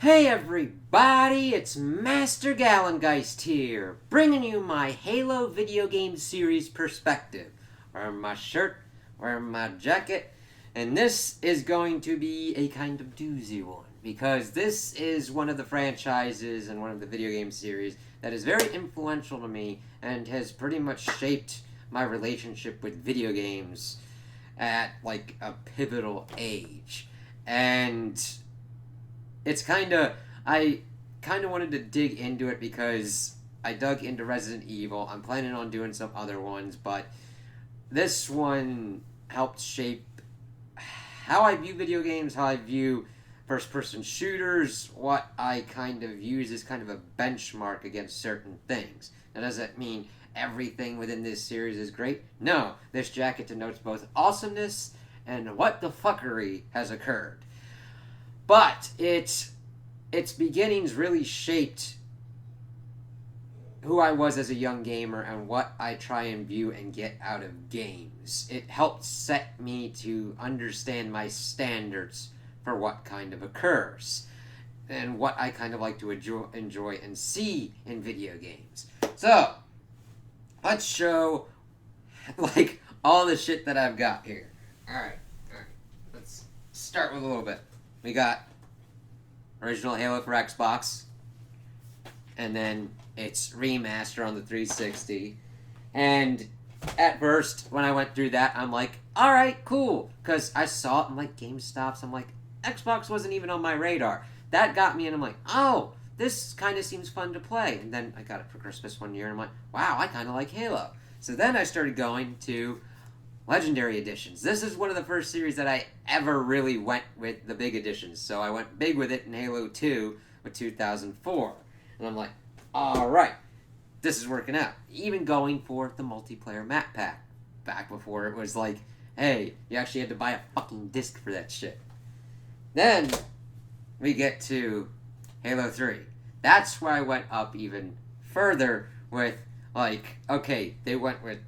Hey everybody, it's Master Gallengeist here, bringing you my Halo video game series perspective. Wearing my shirt, wearing my jacket, and this is going to be a kind of doozy one, because this is one of the franchises and one of the video game series that is very influential to me and has pretty much shaped my relationship with video games at like a pivotal age. And I kind of wanted to dig into it because I dug into Resident Evil. I'm planning on doing some other ones, but this one helped shape how I view video games, how I view first-person shooters, what I kind of use as kind of a benchmark against certain things. Now, does that mean everything within this series is great? No, this jacket denotes both awesomeness and what the fuckery has occurred. But its beginnings really shaped who I was as a young gamer and what I try and view and get out of games. It helped set me to understand my standards for what kind of occurs and what I kind of like to enjoy and see in video games. So, let's show like all the shit that I've got here. Alright. Let's start with a little bit. We got original Halo for Xbox, and then its remaster on the 360. And at first, when I went through that, I'm like, alright, cool. Because I saw it in like GameStops. I'm like, Xbox wasn't even on my radar. That got me, and I'm like, oh, this kind of seems fun to play. And then I got it for Christmas one year, and I'm like, wow, I kind of like Halo. So then I started going to Legendary Editions. This is one of the first series that I ever really went with the big editions. So I went big with it in Halo 2 with 2004. And I'm like, alright, this is working out. Even going for the multiplayer map pack. Back before it was like, hey, you actually had to buy a fucking disc for that shit. Then we get to Halo 3. That's where I went up even further with, like, okay, they went with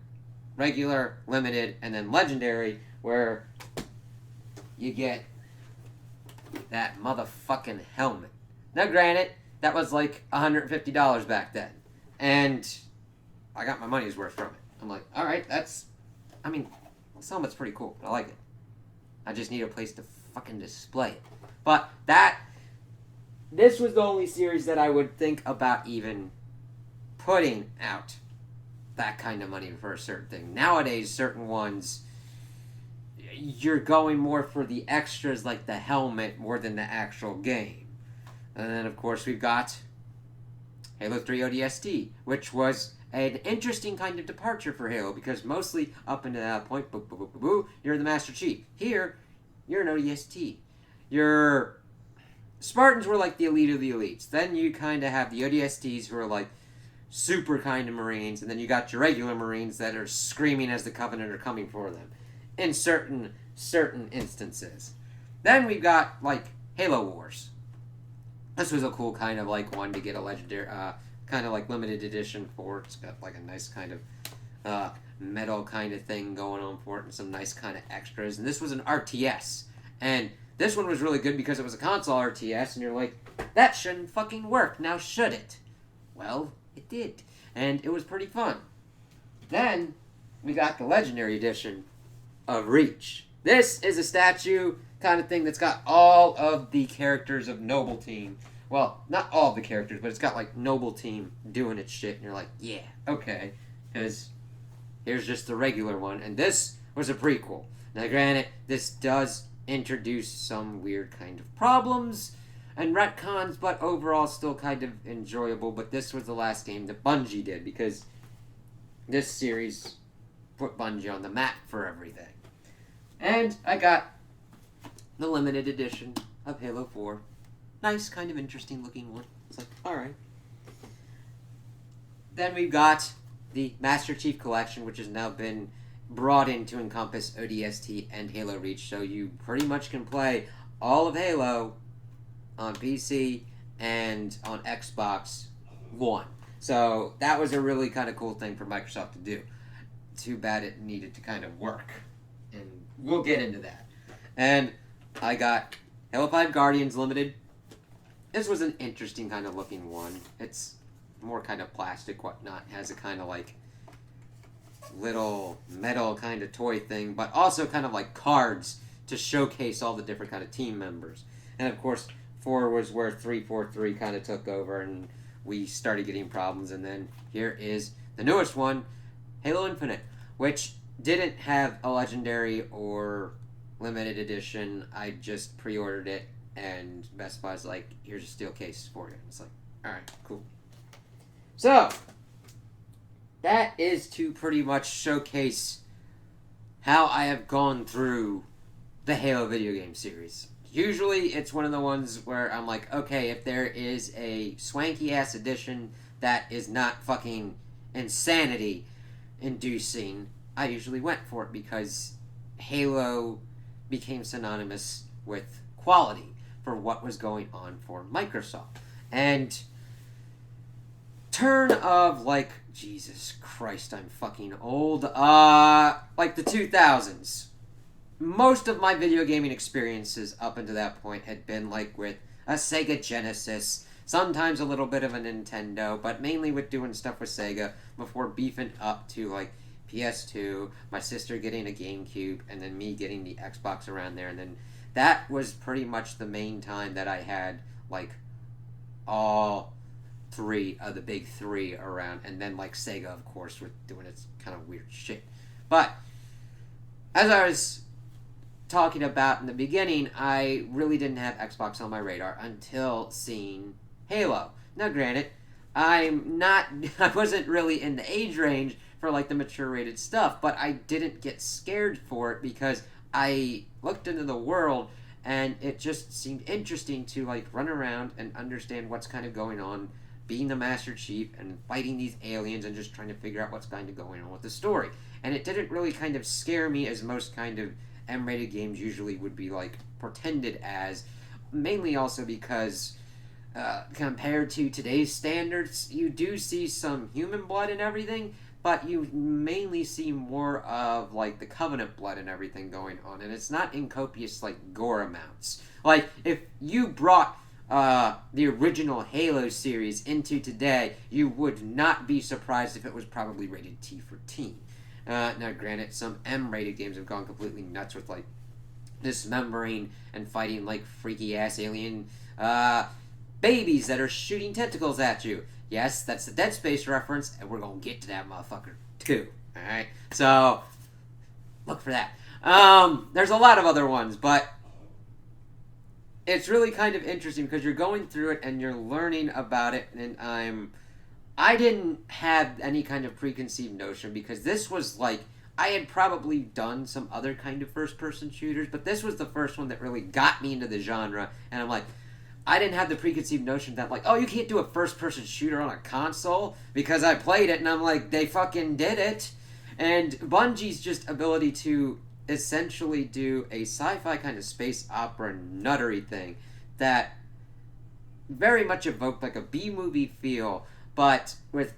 regular, limited, and then legendary, where you get that motherfucking helmet. Now, granted, that was like $150 back then, and I got my money's worth from it. I'm like, alright, this helmet's pretty cool. I like it. I just need a place to fucking display it. But this was the only series that I would think about even putting out that kind of money for a certain thing. Nowadays, certain ones, you're going more for the extras like the helmet more than the actual game. And then, of course, we've got Halo 3 ODST, which was an interesting kind of departure for Halo, because mostly up until that point, you're the Master Chief. Here, you're an ODST. Your Spartans were like the elite of the elites. Then you kind of have the ODSTs who are like super kind of Marines, and then you got your regular Marines that are screaming as the Covenant are coming for them in certain instances. Then we've got like Halo Wars. This was a cool kind of like one to get a legendary kind of like limited edition for. It's got like a nice kind of metal kind of thing going on for it and some nice kind of extras. And this was an RTS, and this one was really good because it was a console RTS, and you're like, that shouldn't fucking work, now should it? Well, it did, and it was pretty fun. Then, we got the Legendary Edition of Reach. This is a statue kind of thing that's got all of the characters of Noble Team. Well, not all of the characters, but it's got, like, Noble Team doing its shit, and you're like, yeah, okay. Because here's just the regular one, and this was a prequel. Now, granted, this does introduce some weird kind of problems and retcons, but overall still kind of enjoyable. But this was the last game that Bungie did, because this series put Bungie on the map for everything. And I got the limited edition of Halo 4. Nice, kind of interesting looking one. It's like, alright. Then we've got the Master Chief Collection, which has now been brought in to encompass ODST and Halo Reach, so you pretty much can play all of Halo on PC and on Xbox One. So that was a really kind of cool thing for Microsoft to do. Too bad it needed to kind of work. And we'll get into that. And I got Halo 5 Guardians Limited, this was an interesting kind of looking one. It's more kind of plastic, whatnot. It has a kind of like little metal kind of toy thing, but also kind of like cards to showcase all the different kind of team members. And of course, 4 was where 343 kind of took over, and we started getting problems. And then here is the newest one, Halo Infinite, which didn't have a legendary or limited edition. I just pre-ordered it, and Best Buy's like, here's a steel case for you. It's like, alright, cool. So, that is to pretty much showcase how I have gone through the Halo video game series. Usually, it's one of the ones where I'm like, okay, if there is a swanky-ass edition that is not fucking insanity-inducing, I usually went for it because Halo became synonymous with quality for what was going on for Microsoft. And turn of, like, Jesus Christ, I'm fucking old. Like the 2000s. Most of my video gaming experiences up until that point had been, like, with a Sega Genesis, sometimes a little bit of a Nintendo, but mainly with doing stuff with Sega before beefing up to, like, PS2, my sister getting a GameCube, and then me getting the Xbox around there, and then that was pretty much the main time that I had, like, all 3 of the big 3 around, and then, like, Sega, of course, with doing its kind of weird shit. But, as I was talking about in the beginning, I really didn't have Xbox on my radar until seeing Halo. Now, granted, I wasn't really in the age range for, like, the mature rated stuff, but I didn't get scared for it because I looked into the world and it just seemed interesting to, like, run around and understand what's kind of going on, being the Master Chief and fighting these aliens and just trying to figure out what's kind of going on with the story. And it didn't really kind of scare me as most kind of M-rated games usually would be, like, pretended as, mainly also because compared to today's standards, you do see some human blood and everything, but you mainly see more of, like, the Covenant blood and everything going on, and it's not in copious, like, gore amounts. Like, if you brought the original Halo series into today, you would not be surprised if it was probably rated T for teen. Now, granted, some M-rated games have gone completely nuts with, like, dismembering and fighting, like, freaky-ass alien babies that are shooting tentacles at you. Yes, that's the Dead Space reference, and we're gonna get to that motherfucker, too. Alright? So, look for that. There's a lot of other ones, but it's really kind of interesting because you're going through it and you're learning about it, and I didn't have any kind of preconceived notion because this was like, I had probably done some other kind of first-person shooters, but this was the first one that really got me into the genre, and I'm like, I didn't have the preconceived notion that, like, oh, you can't do a first-person shooter on a console, because I played it, and I'm like, they fucking did it. And Bungie's just ability to essentially do a sci-fi kind of space opera nuttery thing that very much evoked, like, a B-movie feel, but with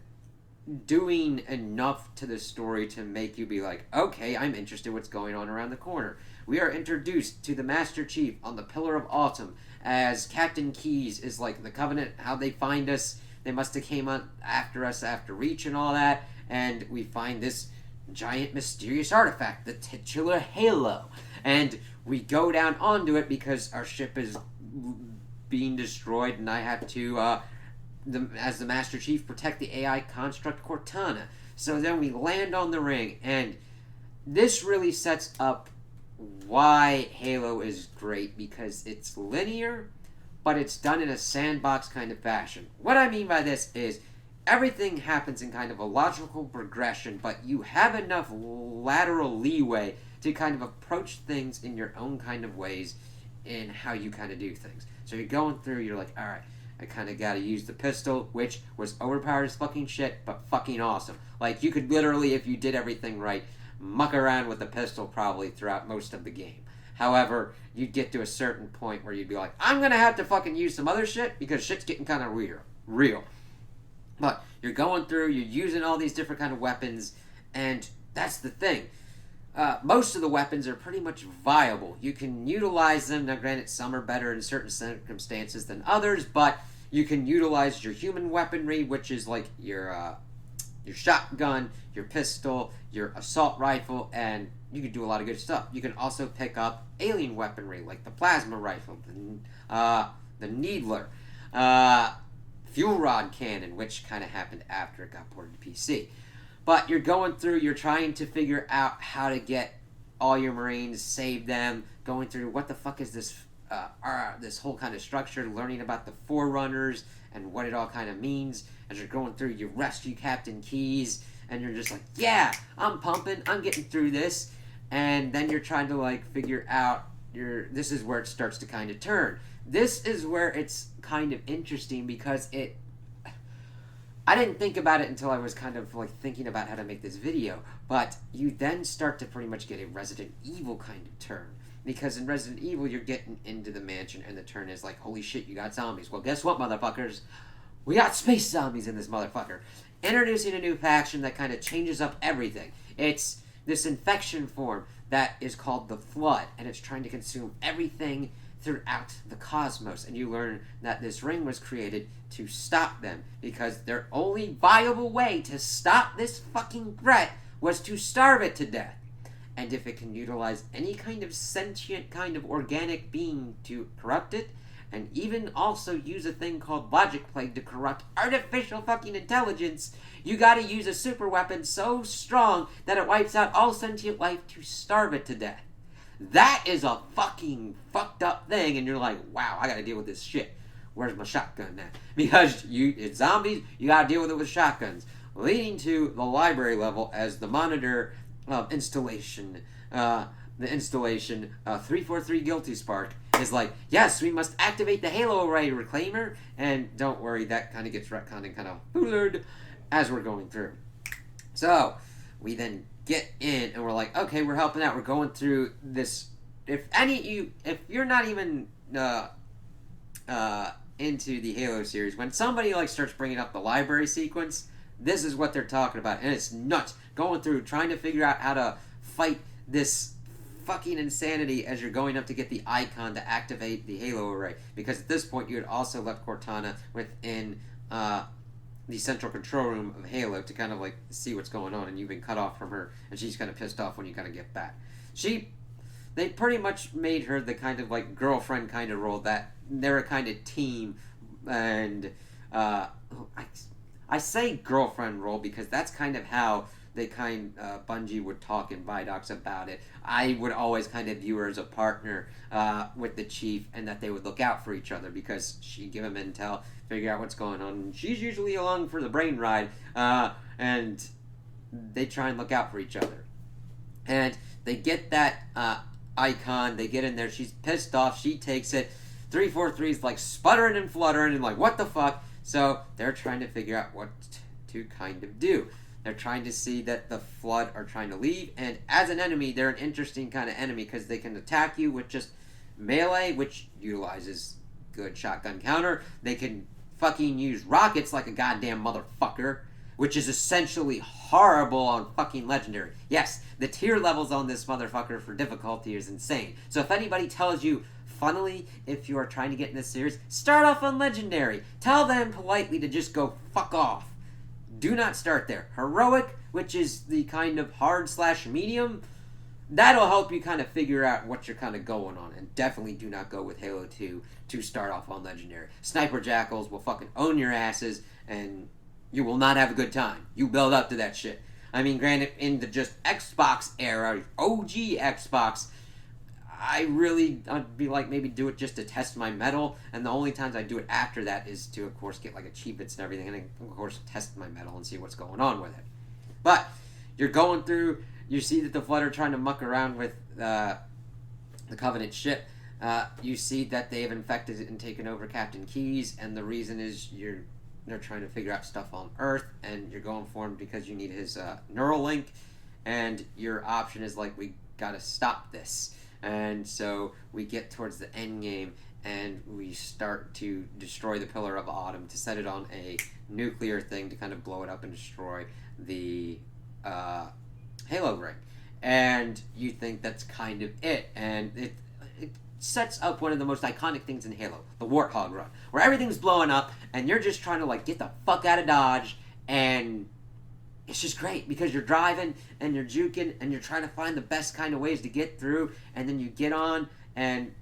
doing enough to the story to make you be like, okay, I'm interested in what's going on around the corner. We are introduced to the Master Chief on the Pillar of Autumn as Captain Keyes is like the Covenant, how they find us. They must have came on after us after Reach and all that, and we find this giant mysterious artifact, the titular Halo, and we go down onto it because our ship is being destroyed, and I have to as the Master Chief, protect the AI construct Cortana. So then we land on the ring, and this really sets up why Halo is great, because it's linear, but it's done in a sandbox kind of fashion. What I mean by this is, everything happens in kind of a logical progression, but you have enough lateral leeway to kind of approach things in your own kind of ways in how you kind of do things. So you're going through, you're like, alright, I kind of gotta use the pistol, which was overpowered as fucking shit, but fucking awesome. Like, you could literally, if you did everything right, muck around with the pistol probably throughout most of the game. However, you'd get to a certain point where you'd be like, I'm gonna have to fucking use some other shit, because shit's getting kind of real. But you're going through, you're using all these different kind of weapons, and that's the thing. most of the weapons are pretty much viable. You can utilize them. Now, granted, some are better in certain circumstances than others, but you can utilize your human weaponry, which is like your shotgun, your pistol, your assault rifle, and you can do a lot of good stuff. You can also pick up alien weaponry, like the plasma rifle, the needler, fuel rod cannon, which kind of happened after it got ported to PC. But you're going through, you're trying to figure out how to get all your Marines, save them, going through what the fuck is this whole kind of structure, learning about the Forerunners and what it all kind of means. As you're going through, you rescue Captain Keyes, and you're just like, yeah, I'm pumping, I'm getting through this. And then you're trying to like figure out this is where it starts to kind of turn. This is where it's kind of interesting because I didn't think about it until I was kind of like thinking about how to make this video, but you then start to pretty much get a Resident Evil kind of turn. Because in Resident Evil, you're getting into the mansion and the turn is like, holy shit, you got zombies. Well, guess what, motherfuckers? We got space zombies in this motherfucker. Introducing a new faction that kind of changes up everything. It's this infection form that is called the Flood, and it's trying to consume everything throughout the cosmos, and you learn that this ring was created to stop them because their only viable way to stop this fucking threat was to starve it to death. And if it can utilize any kind of sentient kind of organic being to corrupt it, and even also use a thing called Logic Plague to corrupt artificial fucking intelligence, you gotta use a super weapon so strong that it wipes out all sentient life to starve it to death. That is a fucking fucked up thing, and you're like, wow, I gotta deal with this shit. Where's my shotgun at? Because it's zombies, you gotta deal with it with shotguns. Leading to the library level as the monitor installation, the installation 343 Guilty Spark is like, yes, we must activate the Halo Array Reclaimer, and don't worry, that kind of gets retconned and kind of hoolered as we're going through. So, we then get in and we're like, okay, we're helping out, we're going through this. If you're not even into the Halo series, when somebody like starts bringing up the library sequence, this is what they're talking about, and it's nuts. Going through, trying to figure out how to fight this fucking insanity as you're going up to get the icon to activate the Halo Array. Because at this point, you had also left Cortana within the central control room of Halo to kind of like see what's going on, and you've been cut off from her, and she's kind of pissed off when you kind of get back. They pretty much made her the kind of like girlfriend kind of role, that they're a kind of team, and I say girlfriend role because that's kind of how they Bungie would talk in Vidocs about it. I would always kind of view her as a partner with the chief, and that they would look out for each other because she'd give him intel, figure out what's going on. She's usually along for the brain ride, and they try and look out for each other. And they get that icon, they get in there, she's pissed off, she takes it. 343 is like sputtering and fluttering and like, what the fuck? So they're trying to figure out what to kind of do. They're trying to see that the Flood are trying to leave, and as an enemy, they're an interesting kind of enemy because they can attack you with just melee, which utilizes good shotgun counter. They can fucking use rockets like a goddamn motherfucker, which is essentially horrible on fucking Legendary. Yes, the tier levels on this motherfucker for difficulty is insane. So if anybody tells you, funnily, if you are trying to get in this series, start off on Legendary. Tell them politely to just go fuck off. Do not start there. Heroic, which is the kind of hard/medium, that'll help you kind of figure out what you're kind of going on. And definitely do not go with Halo 2 to start off on Legendary. Sniper Jackals will fucking own your asses, and you will not have a good time. You build up to that shit. I mean, granted, in the just Xbox era, OG Xbox, I'd be like, maybe do it just to test my metal, and the only times I do it after that is to, of course, get like achievements and everything, and of course test my metal and see what's going on with it. But you're going through, you see that the Flood are trying to muck around with the Covenant ship. You see that they have infected and taken over Captain Keyes, and the reason is they're trying to figure out stuff on Earth, and you're going for him because you need his neural link, and your option is like, we gotta stop this. And so we get towards the end game, and we start to destroy the Pillar of Autumn to set it on a nuclear thing to kind of blow it up and destroy the Halo ring. and you think that's kind of it. And it sets up one of the most iconic things in Halo, the Warthog run, where everything's blowing up, and you're just trying to, like, get the fuck out of Dodge, and it's just great because you're driving and you're juking and you're trying to find the best kind of ways to get through, and then you get on and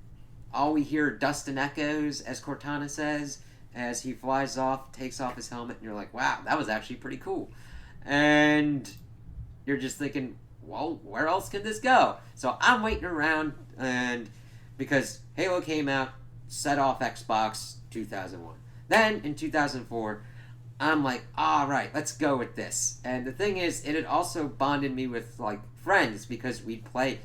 all we hear are dust and echoes, as Cortana says, as he flies off, takes off his helmet, and you're like, wow, that was actually pretty cool. And you're just thinking, well, where else can this go? So I'm waiting around, and because Halo came out, set off Xbox 2001. Then in 2004, I'm like, all right, let's go with this. And the thing is, it had also bonded me with, like, friends, because we'd play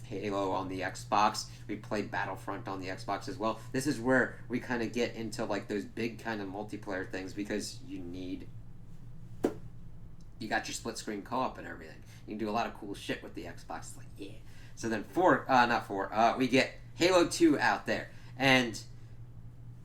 Halo on the Xbox. We'd play Battlefront on the Xbox as well. This is where we kind of get into, like, those big kind of multiplayer things, because you got your split screen co-op and everything. You can do a lot of cool shit with the Xbox. It's like, yeah. So then we get Halo 2 out there. And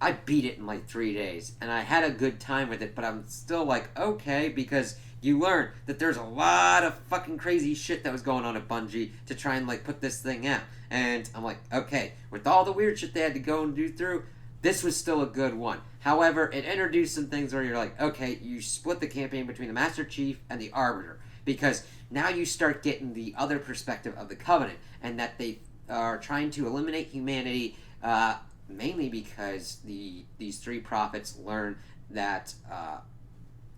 I beat it in like 3 days, and I had a good time with it, but I'm still like, okay, because you learn that there's a lot of fucking crazy shit that was going on at Bungie to try and, like, put this thing out. And I'm like, okay, with all the weird shit they had to go and do through, this was still a good one. However, it introduced some things where you're like, okay, you split the campaign between the Master Chief and the Arbiter, because now you start getting the other perspective of the Covenant, and that they are trying to eliminate humanity, mainly because these three prophets learn that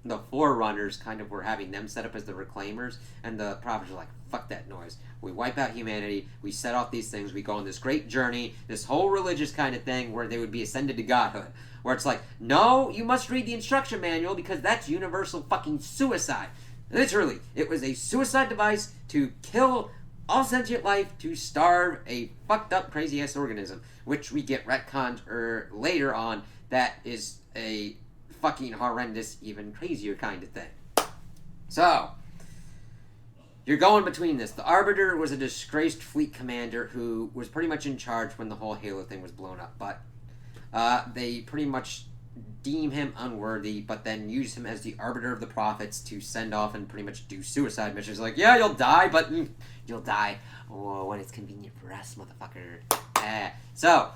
the Forerunners kind of were having them set up as the Reclaimers, and the prophets are like, fuck that noise. We wipe out humanity, we set off these things, we go on this great journey, this whole religious kind of thing where they would be ascended to godhood. Where it's like, no, you must read the instruction manual because that's universal fucking suicide. Literally, it was a suicide device to kill all sentient life, to starve a fucked up crazy ass organism, which we get retconned later on. That is a fucking horrendous, even crazier kind of thing. So, you're going between this. The Arbiter was a disgraced fleet commander who was pretty much in charge when the whole Halo thing was blown up, but they pretty much deem him unworthy, but then use him as the Arbiter of the Prophets to send off and pretty much do suicide missions. Like, yeah, you'll die, but you'll die when it's convenient for us, motherfucker. So,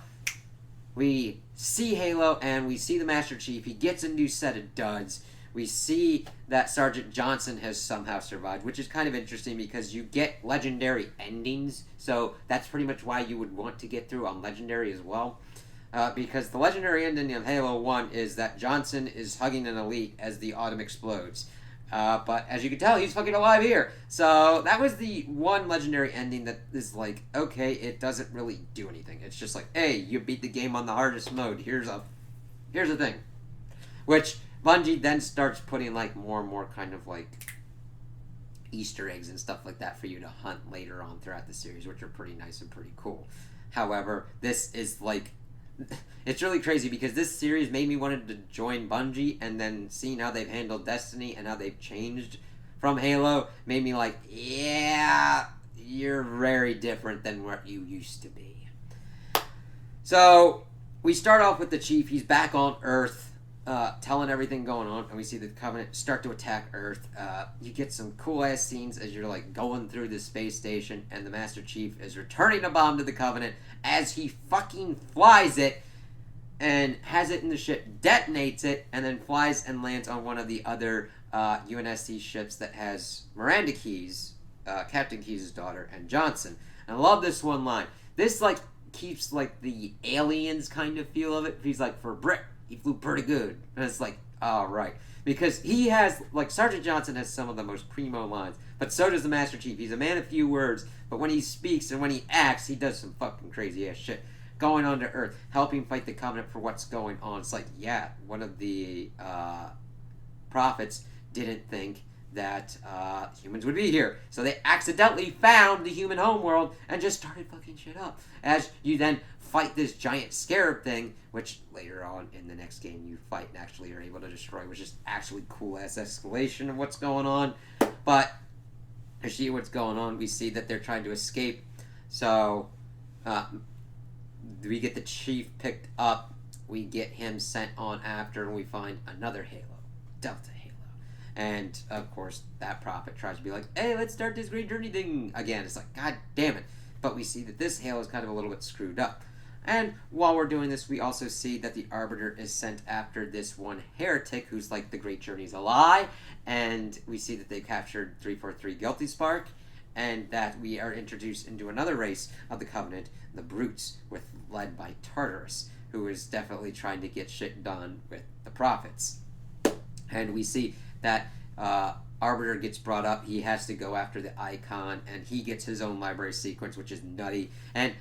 we see Halo, and we see the Master Chief. He gets a new set of duds. We see that Sergeant Johnson has somehow survived, which is kind of interesting because you get legendary endings, so that's pretty much why you would want to get through on legendary as well. Because the legendary ending of Halo 1 is that Johnson is hugging an elite as the autumn explodes. But as you can tell, he's fucking alive here. So that was the one legendary ending that is like, okay, it doesn't really do anything. It's just like, hey, you beat the game on the hardest mode. Here's a thing. Which Bungie then starts putting like more and more kind of like Easter eggs and stuff like that for you to hunt later on throughout the series, which are pretty nice and pretty cool. However, this is like, it's really crazy because this series made me wanted to join Bungie, and then seeing how they've handled Destiny and how they've changed from Halo made me like, yeah, you're very different than what you used to be. So we start off with the Chief. He's back on Earth, telling everything going on, and we see the Covenant start to attack Earth. You get some cool ass scenes as you're like going through the space station, and the Master Chief is returning a bomb to the Covenant as he fucking flies it and has it in the ship, detonates it, and then flies and lands on one of the other UNSC ships that has Miranda Keyes, Captain Keyes' daughter, and Johnson. And I love this one line. This like keeps like the Aliens kind of feel of it. He's like, for Brit, he flew pretty good. And it's like, all right. Because he has, like, Sergeant Johnson has some of the most primo lines, but so does the Master Chief. He's a man of few words, but when he speaks and when he acts, he does some fucking crazy ass shit. Going on to Earth, helping fight the Covenant for what's going on. It's like, yeah, one of the prophets didn't think that humans would be here. So they accidentally found the human homeworld and just started fucking shit up. As you then fight this giant scarab thing, which later on in the next game you fight and actually are able to destroy, which is actually cool ass escalation of what's going on. But to see what's going on, we see that they're trying to escape. So we get the Chief picked up, we get him sent on after, and we find another Halo, Delta Halo. And, of course, that prophet tries to be like, hey, let's start this great journey thing again. It's like, god damn it. But we see that this Halo is kind of a little bit screwed up. And while we're doing this, we also see that the Arbiter is sent after this one heretic who's like, the great journey's a lie. And we see that they captured 343 Guilty Spark. And that we are introduced into another race of the Covenant, the Brutes, led by Tartarus, who is definitely trying to get shit done with the Prophets. And we see that Arbiter gets brought up. He has to go after the Icon, and he gets his own library sequence, which is nutty. And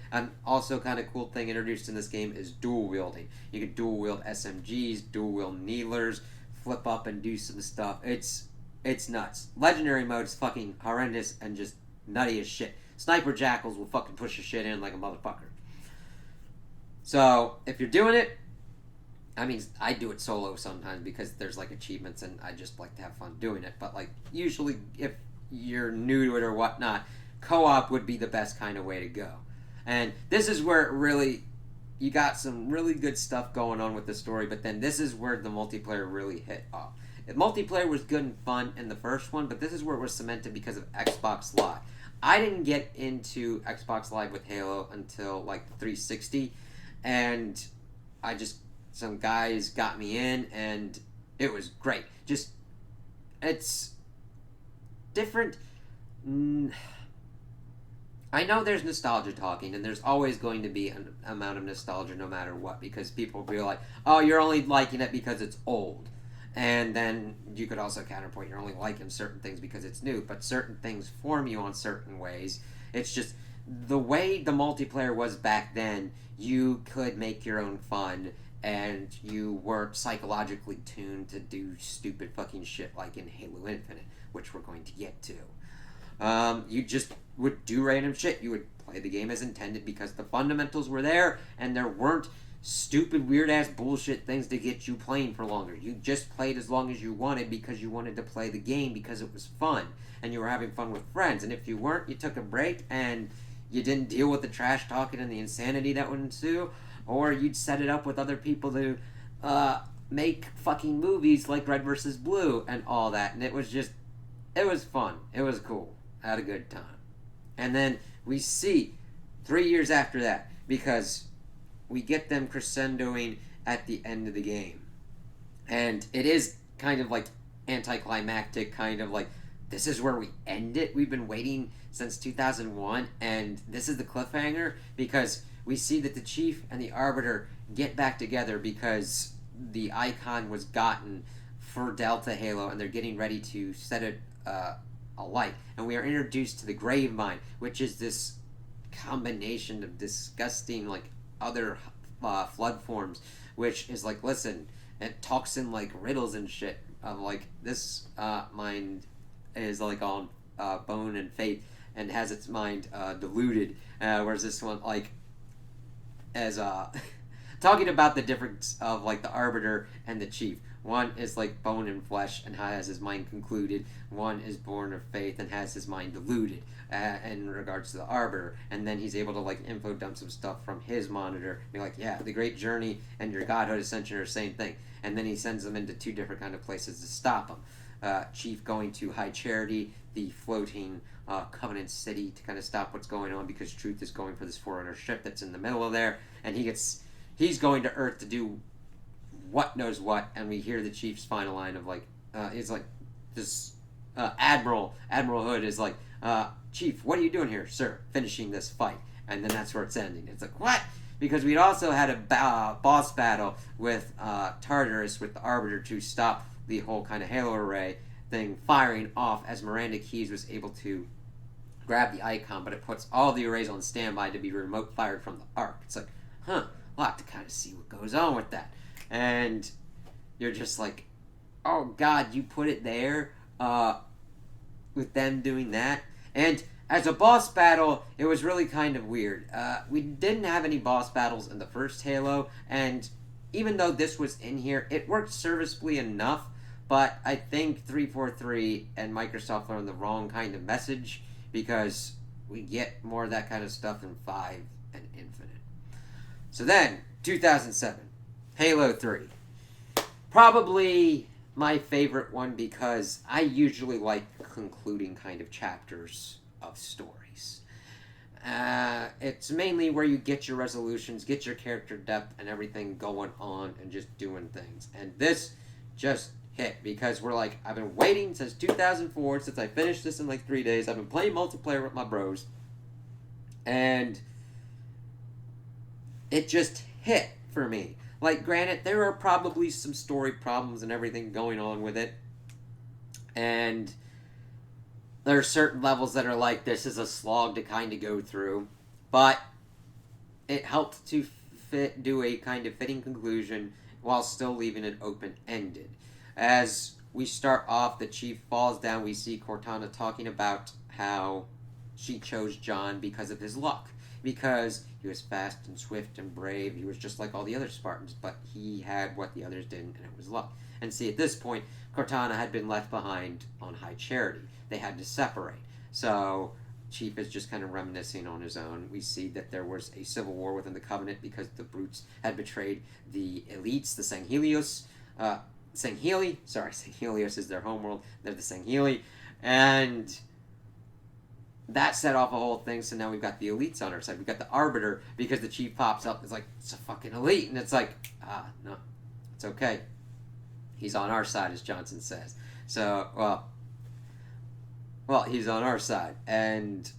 also kind of cool thing introduced in this game is dual wielding. You can dual wield SMGs, dual wield needlers, flip up and do some stuff. It's nuts. Legendary mode is fucking horrendous and just nutty as shit. Sniper Jackals will fucking push your shit in like a motherfucker. So, if you're doing it, I mean, I do it solo sometimes because there's like achievements and I just like to have fun doing it. But like, usually if you're new to it or whatnot, co-op would be the best kind of way to go. And this is where it really, you got some really good stuff going on with the story, but then this is where the multiplayer really hit off. The multiplayer was good and fun in the first one, but this is where it was cemented because of Xbox Live. I didn't get into Xbox Live with Halo until like 360, and some guys got me in, and it was great. Just, it's different. I know there's nostalgia talking, and there's always going to be an amount of nostalgia no matter what, because people will be like, oh, you're only liking it because it's old. And then you could also counterpoint, you're only liking certain things because it's new, but certain things form you on certain ways. It's just the way the multiplayer was back then, you could make your own fun, and you weren't psychologically tuned to do stupid fucking shit like in Halo Infinite, which we're going to get to. You just would do random shit. You would play the game as intended because the fundamentals were there, and there weren't stupid, weird-ass bullshit things to get you playing for longer. You just played as long as you wanted because you wanted to play the game because it was fun, and you were having fun with friends. And if you weren't, you took a break, and you didn't deal with the trash talking and the insanity that would ensue, or you'd set it up with other people to make fucking movies like Red vs. Blue and all that. And it was fun. It was cool. I had a good time. And then we see 3 years after that, because we get them crescendoing at the end of the game. And it is kind of like anticlimactic, kind of like, this is where we end it. We've been waiting since 2001, and this is the cliffhanger, because we see that the Chief and the Arbiter get back together because the Icon was gotten for Delta Halo, and they're getting ready to set it alight. And we are introduced to the Grave Mine, which is this combination of disgusting, like, other flood forms, which is like, listen, it talks in like riddles and shit of like, this mind is like on bone and faith and has its mind diluted, whereas this one like as talking about the difference of like the Arbiter and the Chief. One is like bone and flesh and has his mind concluded. One is born of faith and has his mind diluted in regards to the Arbiter. And then he's able to like info dump some stuff from his monitor. Be like, yeah, the Great Journey and your Godhood Ascension are the same thing. And then he sends them into two different kind of places to stop them. Chief going to High Charity, the floating Covenant city, to kind of stop what's going on because Truth is going for this Forerunner ship that's in the middle of there. And he's going to Earth to do what knows what, and we hear the Chief's final line of like, it's like this Admiral Hood is like, Chief, what are you doing here, sir? Finishing this fight. And then that's where it's ending. It's like, what? Because we'd also had a boss battle with Tartarus, with the Arbiter, to stop the whole kind of Halo array thing firing off, as Miranda Keyes was able to grab the Icon, but it puts all the arrays on standby to be remote fired from the Ark. It's like, we'll have to kind of see what goes on with that. And you're just like, oh god, you put it there with them doing that. And as a boss battle, it was really kind of weird. We didn't have any boss battles in the first Halo, and even though this was in here, it worked serviceably enough, but I think 343 and Microsoft learned the wrong kind of message, because we get more of that kind of stuff in 5 and Infinite. So then, 2007. Halo 3. Probably my favorite one because I usually like concluding kind of chapters of stories. It's mainly where you get your resolutions, get your character depth, and everything going on and just doing things. And this just hit because we're like, I've been waiting since 2004, since I finished this in like 3 days. I've been playing multiplayer with my bros, and it just hit for me. Like, granted, there are probably some story problems and everything going on with it, and there are certain levels that are like, this is a slog to kind of go through, but it helped to do a kind of fitting conclusion while still leaving it open-ended. As we start off, the chief falls down. We see Cortana talking about how she chose John because of his luck, because he was fast and swift and brave. He was just like all the other Spartans, but he had what the others didn't, and it was luck. And see, at this point, Cortana had been left behind on High Charity. They had to separate. So Chief is just kind of reminiscing on his own. We see that there was a civil war within the Covenant because the Brutes had betrayed the elites, the Sanghelios. Sanghelios is their homeworld. They're the Sangheli. And that set off a whole thing, so now we've got the elites on our side. We've got the Arbiter, because the Chief pops up. It's like, it's a fucking elite. And it's like, no, it's okay. He's on our side, as Johnson says. So, well, he's on our side. And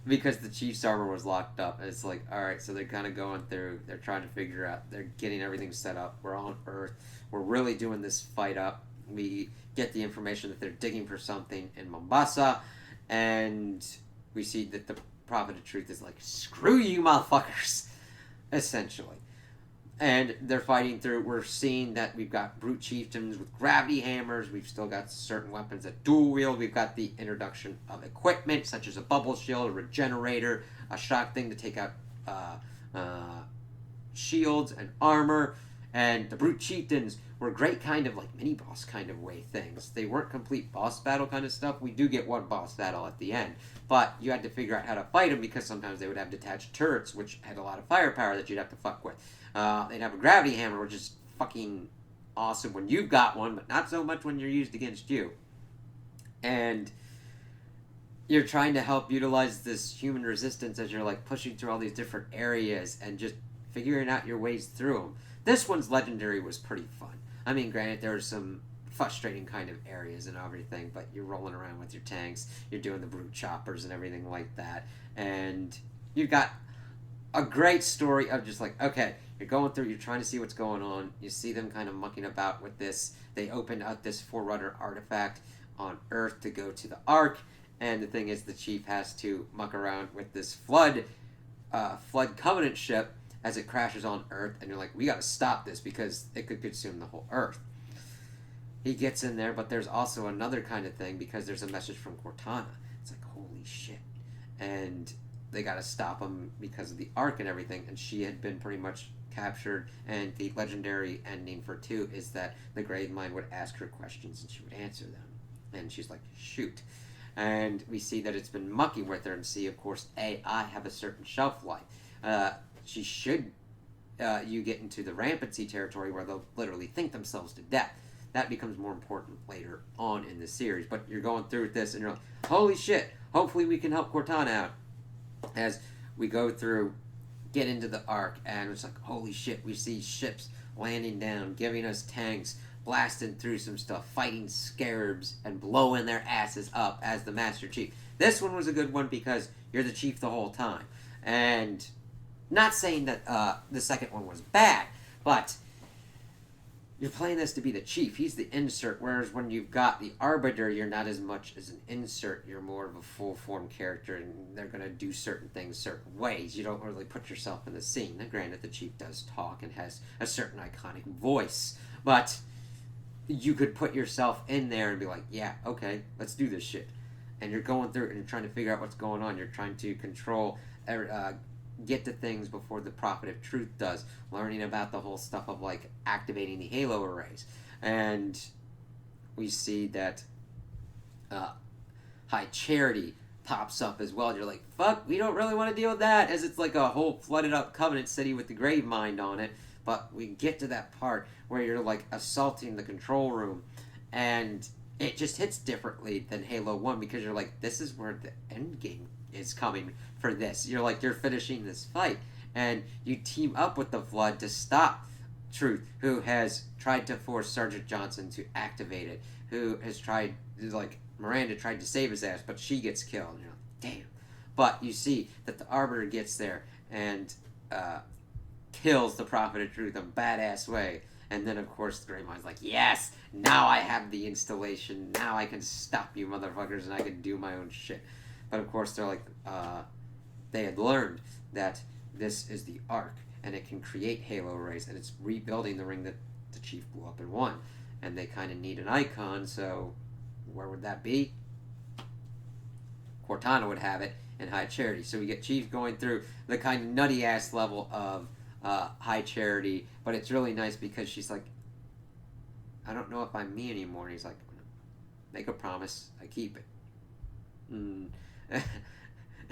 because the Chief's armor was locked up, it's like, alright, so they're kind of going through, they're trying to figure out, they're getting everything set up. We're on Earth. We're really doing this fight up. We get the information that they're digging for something in Mombasa, and we see that the Prophet of Truth is like, screw you, motherfuckers, essentially. And they're fighting through. We're seeing that we've got brute chieftains with gravity hammers. We've still got certain weapons that dual wield. We've got the introduction of equipment such as a bubble shield, a regenerator, a shock thing to take out shields and armor. And the brute chieftains were great kind of like mini boss kind of way things. They weren't complete boss battle kind of stuff. We do get one boss battle at the end, but you had to figure out how to fight them because sometimes they would have detached turrets, which had a lot of firepower that you'd have to fuck with. They'd have a gravity hammer, which is fucking awesome when you've got one, but not so much when you're used against you. And you're trying to help utilize this human resistance as you're like pushing through all these different areas and just figuring out your ways through them. This one's legendary was pretty fun. I mean, granted, there were some frustrating kind of areas and everything, but you're rolling around with your tanks, you're doing the brute choppers and everything like that, and you've got a great story of just like, okay, you're going through, you're trying to see what's going on, you see them kind of mucking about with this. They opened up this Forerunner artifact on Earth to go to the Ark, and the thing is, the Chief has to muck around with this Flood Covenant ship as it crashes on Earth, and you're like, we gotta stop this because it could consume the whole Earth. He gets in there, but there's also another kind of thing because there's a message from Cortana. It's like, holy shit. And they gotta stop him because of the Ark and everything, and she had been pretty much captured, and the legendary ending for 2 is that the Gravemind would ask her questions and she would answer them. And she's like, shoot. And we see that it's been mucking with her, and see, of course, AI have a certain shelf life. She should you get into the rampancy territory where they'll literally think themselves to death. That becomes more important later on in the series. But you're going through this and you're like, holy shit, hopefully we can help Cortana out. As we go through, get into the Ark, and it's like, holy shit, we see ships landing down, giving us tanks, blasting through some stuff, fighting scarabs, and blowing their asses up as the Master Chief. This one was a good one because you're the Chief the whole time. And not saying that the second one was bad, but you're playing this to be the Chief. He's the insert, whereas when you've got the Arbiter, you're not as much as an insert. You're more of a full-form character, and they're going to do certain things certain ways. You don't really put yourself in the scene. Now, granted, the Chief does talk and has a certain iconic voice, but you could put yourself in there and be like, yeah, okay, let's do this shit. And you're going through it, and you're trying to figure out what's going on. You're trying to control get to things before the Prophet of Truth does, learning about the whole stuff of like activating the Halo arrays. And we see that High Charity pops up as well. You're like, fuck, we don't really want to deal with that, as it's like a whole flooded up Covenant city with the Gravemind on it. But we get to that part where you're like assaulting the control room, and it just hits differently than Halo 1 because you're like, this is where the end game is coming for this. You're like, you're finishing this fight, and you team up with the Flood to stop Truth, who has tried to force Sergeant Johnson to activate it, who has tried, like, Miranda tried to save his ass, but she gets killed. You're like, damn. But you see that the Arbiter gets there and kills the Prophet of Truth in a badass way. And then, of course, the Great Mind's like, yes, now I have the installation. Now I can stop you motherfuckers and I can do my own shit. But, of course, they're like, they had learned that this is the Ark, and it can create Halo rays, and it's rebuilding the ring that the Chief blew up and won. And they kind of need an icon, so where would that be? Cortana would have it in High Charity. So we get Chief going through the kind of nutty-ass level of High Charity, but it's really nice because she's like, I don't know if I'm me anymore. And he's like, make a promise, I keep it.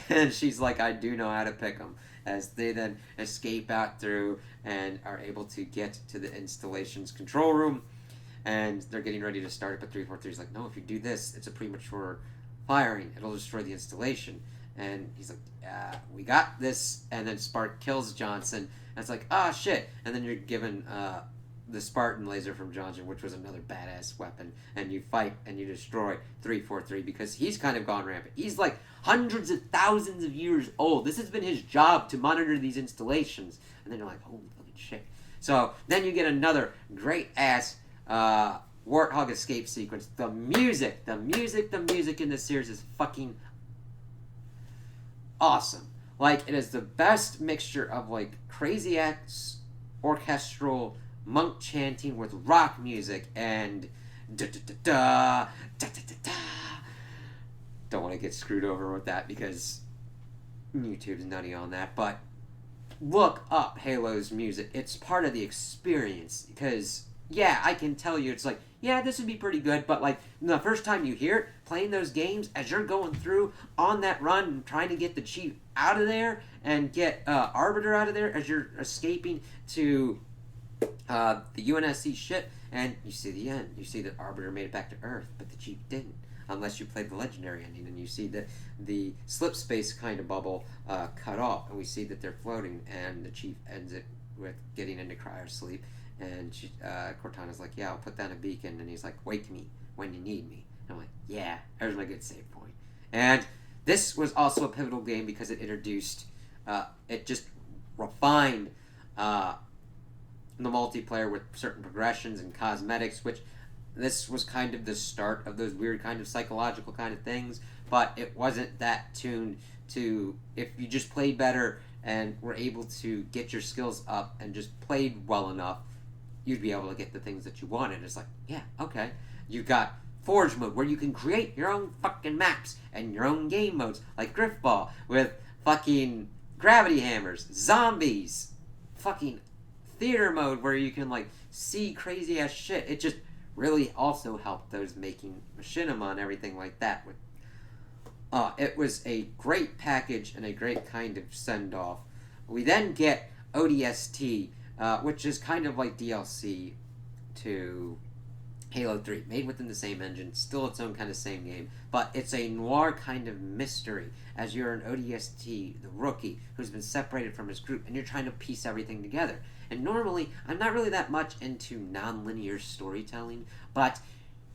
And she's like, I do know how to pick them. As they then escape out through and are able to get to the installation's control room, and they're getting ready to start it, but 343 is like, no, if you do this, it's a premature firing. It'll destroy the installation. And he's like, we got this. And then Spark kills Johnson. And it's like, ah, shit. And then you're given the Spartan laser from Johnson, which was another badass weapon. And you fight and you destroy 343 because he's kind of gone rampant. He's like hundreds of thousands of years old. This has been his job to monitor these installations. And then you're like, holy fucking shit. So then you get another great ass Warthog escape sequence. The music in this series is fucking awesome. Like, it is the best mixture of like crazy ass orchestral monk chanting with rock music and da da da da da da da da. Don't want to get screwed over with that because YouTube's nutty on that, but look up Halo's music. It's part of the experience because, yeah, I can tell you it's like, yeah, this would be pretty good, but like the first time you hear it, playing those games, as you're going through on that run and trying to get the Chief out of there and get Arbiter out of there as you're escaping to the UNSC ship, and you see the end. You see that Arbiter made it back to Earth, but the Chief didn't. Unless you played the legendary ending, and you see that the slip space kind of bubble cut off, and we see that they're floating, and the Chief ends it with getting into cryosleep, and Cortana's like, yeah, I'll put down a beacon, and he's like, wake me when you need me. And I'm like, yeah, there's my good save point. And this was also a pivotal game because it introduced, it just refined the multiplayer with certain progressions and cosmetics, which this was kind of the start of those weird kind of psychological kind of things, but it wasn't that tuned to, if you just played better and were able to get your skills up and just played well enough, you'd be able to get the things that you wanted. It's like, yeah, okay. You got Forge mode where you can create your own fucking maps and your own game modes, like Griffball with fucking gravity hammers, zombies, fucking theater mode where you can like see crazy ass shit. It just really also helped those making machinima and everything like that. It was a great package and a great kind of send-off. We then get ODST, which is kind of like DLC to Halo 3, made within the same engine, still its own kind of same game, but it's a noir kind of mystery, as you're an ODST, the rookie, who's been separated from his group, and you're trying to piece everything together. And normally, I'm not really that much into non-linear storytelling, but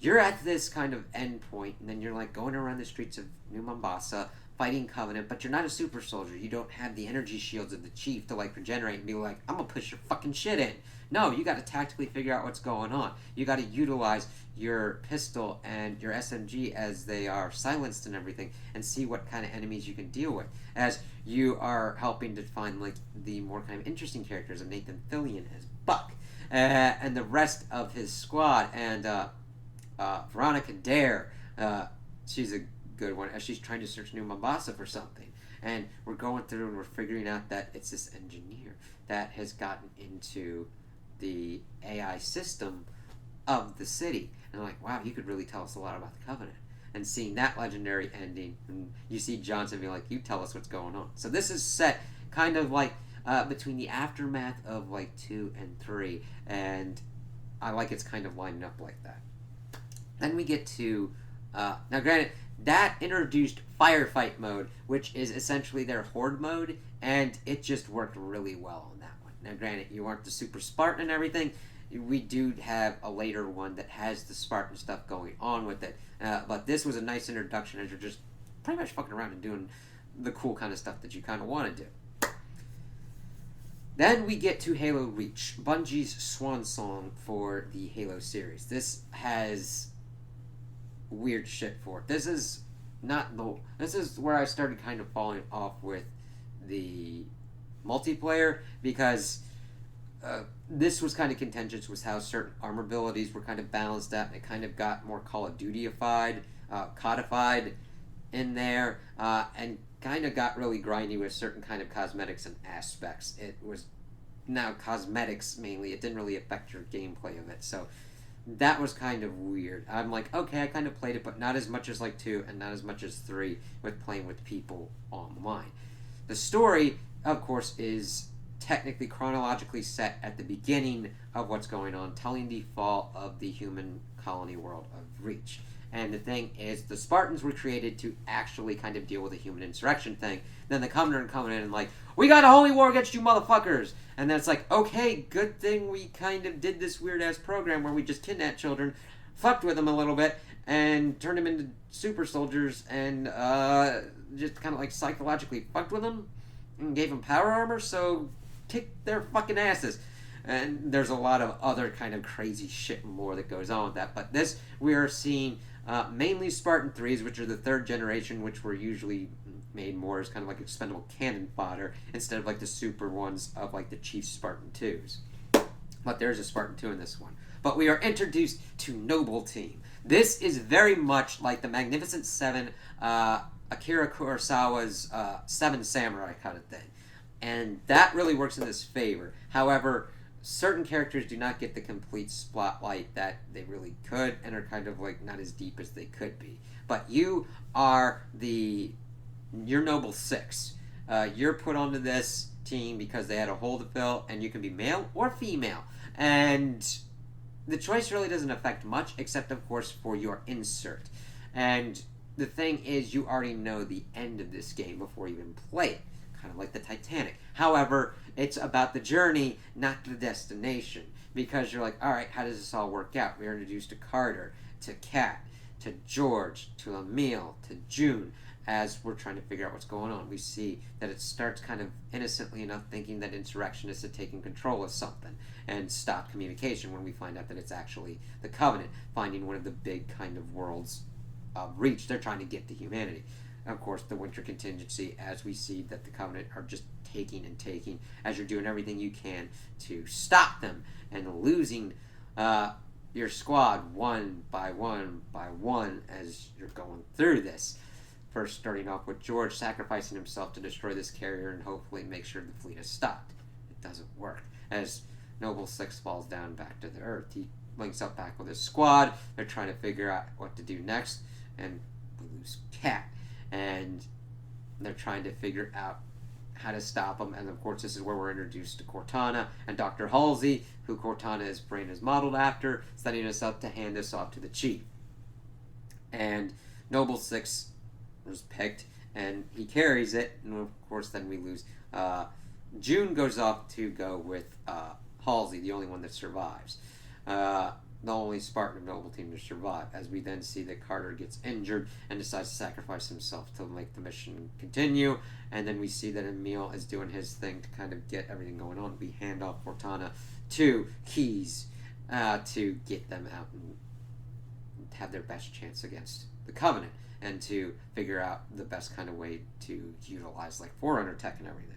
you're at this kind of end point, and then you're like going around the streets of New Mombasa, fighting Covenant, but you're not a super soldier. You don't have the energy shields of the Chief to like regenerate and be like, I'm gonna push your fucking shit in. No, you gotta tactically figure out what's going on. You gotta utilize your pistol and your SMG as they are silenced and everything, and see what kind of enemies you can deal with. As you are helping to find like the more kind of interesting characters of Nathan Fillion as Buck, and the rest of his squad, and Veronica Dare, she's a good one, as she's trying to search New Mombasa for something. And we're going through and we're figuring out that it's this engineer that has gotten into the AI system of the city. And I'm like, wow, he could really tell us a lot about the Covenant. And seeing that legendary ending, and you see Johnson being like, you tell us what's going on. So this is set kind of like between the aftermath of like 2 and 3, and I like it's kind of lining up like that. Then we get to now, granted, that introduced Firefight Mode, which is essentially their Horde mode, and it just worked really well on that one. Now, granted, you aren't the super Spartan and everything. We do have a later one that has the Spartan stuff going on with it, but this was a nice introduction as you're just pretty much fucking around and doing the cool kind of stuff that you kind of want to do. Then we get to Halo Reach, Bungie's swan song for the Halo series. This has weird shit for it. This is where I started kind of falling off with the multiplayer, because this was kind of contentious with how certain armor abilities were kind of balanced out, and it kind of got more Call of Duty-ified, codified in there, and kind of got really grindy with certain kind of cosmetics and aspects. It was now cosmetics mainly. It didn't really affect your gameplay of it, so that was kind of weird. I'm like, okay, I kind of played it, but not as much as like 2 and not as much as 3 with playing with people online. The story, of course, is technically chronologically set at the beginning of what's going on, telling the fall of the human colony world of Reach. And the thing is, the Spartans were created to actually kind of deal with the human insurrection thing. Then the Covenant come in and like, we got a holy war against you motherfuckers! And then it's like, okay, good thing we kind of did this weird-ass program where we just kidnapped children, fucked with them a little bit, and turned them into super soldiers, and just kind of like psychologically fucked with them, and gave them power armor, so kick their fucking asses. And there's a lot of other kind of crazy shit and lore that goes on with that. But this, we are seeing mainly Spartan 3s, which are the 3rd generation, which were usually made more as kind of like expendable cannon fodder, instead of like the super ones of like the Chief Spartan 2s. But there's a Spartan 2 in this one. But we are introduced to Noble Team. This is very much like the Magnificent Seven, Akira Kurosawa's Seven Samurai kind of thing. And that really works in this favor. However, certain characters do not get the complete spotlight that they really could, and are kind of like not as deep as they could be. But you are your Noble Six. You're put onto this team because they had a hole to fill, and you can be male or female. And the choice really doesn't affect much, except of course for your insert. And the thing is, you already know the end of this game before you even play it. Kind of like the Titanic. However, it's about the journey, not the destination. Because you're like, alright, how does this all work out? We're introduced to Carter, to Kat, to George, to Emile, to June. As we're trying to figure out what's going on, we see that it starts kind of innocently enough thinking that insurrectionists had taken control of something and stopped communication, when we find out that it's actually the Covenant finding one of the big kind of worlds of Reach. They're trying to get to humanity. Of course, the Winter Contingency, as we see that the Covenant are just taking and taking, as you're doing everything you can to stop them, and losing your squad one by one as you're going through this. First starting off with George sacrificing himself to destroy this carrier and hopefully make sure the fleet is stopped. It doesn't work. As Noble Six falls down back to the Earth, he links up back with his squad. They're trying to figure out what to do next, and we lose Kat. And they're trying to figure out how to stop him. And of course, this is where we're introduced to Cortana and Dr. Halsey, who Cortana's brain is modeled after, setting us up to hand this off to the Chief. And Noble Six was picked, and he carries it, and of course then we lose. June goes off to go with Halsey, the only one that survives. The only Spartan of Noble Team to survive, as we then see that Carter gets injured and decides to sacrifice himself to make the mission continue, and then we see that Emile is doing his thing to kind of get everything going on. We hand off Cortana to Keys to get them out and have their best chance against the Covenant, and to figure out the best kind of way to utilize like Forerunner tech and everything.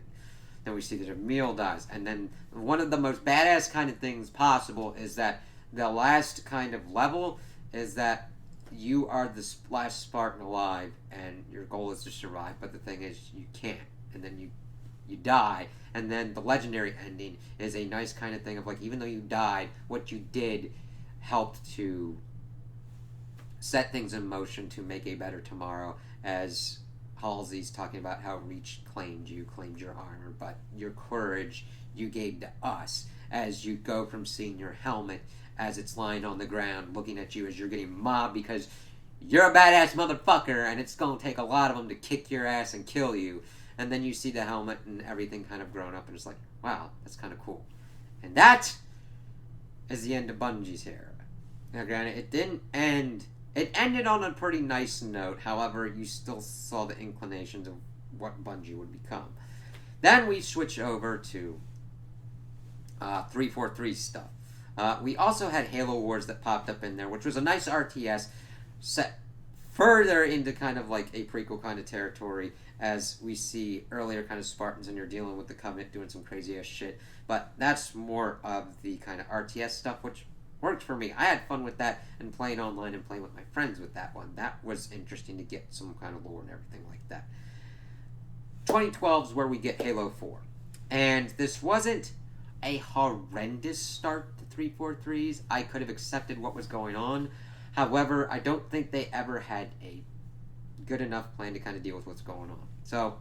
Then we see that Emile dies, and then one of the most badass kind of things possible is that the last kind of level is that you are the last Spartan alive, and your goal is to survive, but the thing is, you can't, and then you die, and then the legendary ending is a nice kind of thing of like, even though you died, what you did helped to set things in motion to make a better tomorrow, as Halsey's talking about how Reach claimed your armor, but your courage you gave to us, as you go from seeing your helmet as it's lying on the ground looking at you as you're getting mobbed because you're a badass motherfucker and it's going to take a lot of them to kick your ass and kill you. And then you see the helmet and everything kind of grown up and it's like, wow, that's kind of cool. And that is the end of Bungie's era. Now granted, it didn't end. It ended on a pretty nice note. However, you still saw the inclinations of what Bungie would become. Then we switch over to 343 stuff. We also had Halo Wars that popped up in there, which was a nice RTS set further into kind of like a prequel kind of territory, as we see earlier kind of Spartans and you're dealing with the Covenant doing some crazy ass shit. But that's more of the kind of RTS stuff, which worked for me. I had fun with that and playing online and playing with my friends with that one. That was interesting to get some kind of lore and everything like that. 2012 is where we get Halo 4. And this wasn't a horrendous start to 343's. I could have accepted what was going on. However, I don't think they ever had a good enough plan to kind of deal with what's going on. So,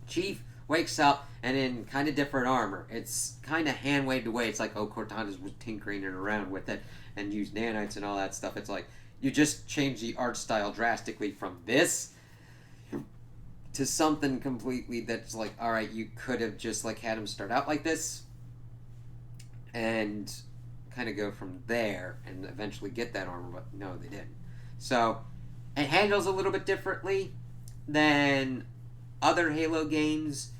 Chief wakes up and in kind of different armor. It's kind of hand waved away. It's like, oh, Cortana's was tinkering it around with it and used nanites and all that stuff. It's like, you just change the art style drastically from this to something completely that's like, alright, you could have just like had him start out like this and kind of go from there and eventually get that armor, but no, they didn't. So, it handles a little bit differently than other Halo games.